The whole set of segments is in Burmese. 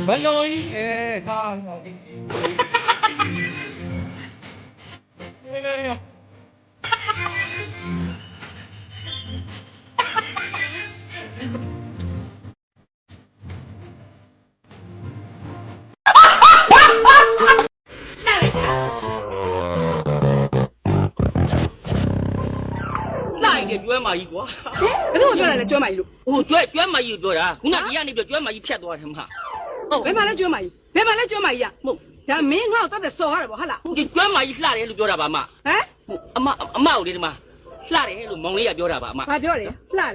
ဘယ်လိုကြီးဟာကျွဲမကြီးကွာ ဘယ်တော့ပြောရလဲကျွဲမကြီးလို့ ဟိုကျွဲမကြီးကိုပြောတာခုနဒီကနေပြီးကျွဲမကြီးဖြတ်သွားတယ်မဟုတ် ဘယ်မှာလဲကျွဲမကြီးဘယ်မှာလဲကျွဲမကြီးอ่ะဟုတ်ဒါမင်းငါ့ကိုတတ်တဲ့စော်ရတယ်ဗောဟုတ်လား ဒီကျွဲမကြီးလှတယ်လို့ပြောတာပါအမ ဟမ် အမကိုလေဒီမှာလှတယ်လို့မောင်လေးကပြောတာပါအမ ဘာပြောတယ်လှတယ်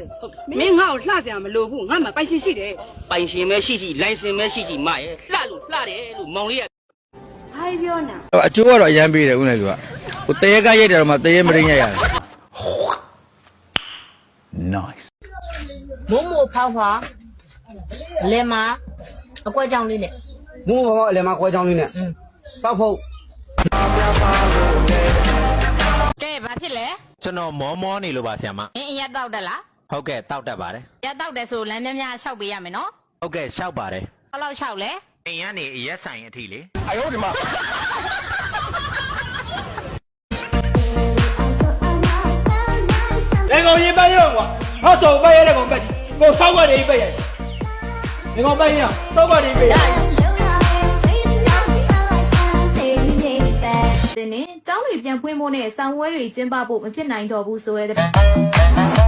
မင်းငါ့ကိုလှစရာမလိုဘူးငါမှပိုင်ရှင်ရှိတယ် ပိုင်ရှင်ပဲရှိလိုင်စင်ပဲရှိမရဲ့လှတယ်လို့မောင်လေးက ဘာပြောနာ အကျိုးကတော့အရန်ပေးတယ်ဦးနဲ့သူကဟိုတရေကရိုက်တယ်တော့မှတရေမရင်းရိုက်ရတယ် nice မိုးမိုးဖောက်ဖောက်လင်မအကွက်ကြောင်လေးနဲ့ မိုးဘောအလယ်မှာခွဲချောင်းလေးနဲ့တောက်ဖို့ ကဲဘာဖြစ်လဲ ကျွန်တော်မောနေလို့ပါဆရာမ အင်းအရက်တောက်တက်လား ဟုတ်ကဲ့တောက်တတ်ပါတယ် ရက်တောက်တယ်ဆိုလမ်းများများလျှောက်ပေးရမယ်နော် ဟုတ်ကဲ့ရှောက်ပါတယ် ဘယ်လောက်လျှောက်လဲ အိမ်ကနေအရက်ဆိုင်အထိလေ 哎呦我的妈！你講嘢乜嘢話？我做乜嘢？你講乜？我收過你乜嘢？你講乜嘢？收過你乜嘢？ တင်နေကျောင်းတွေပြန်ဖွင့်ဖို့နဲ့ဆောင်းဝဲတွေကျင်းပဖို့မဖြစ်နိုင်တော့ဘူးဆိုရဲတဲ့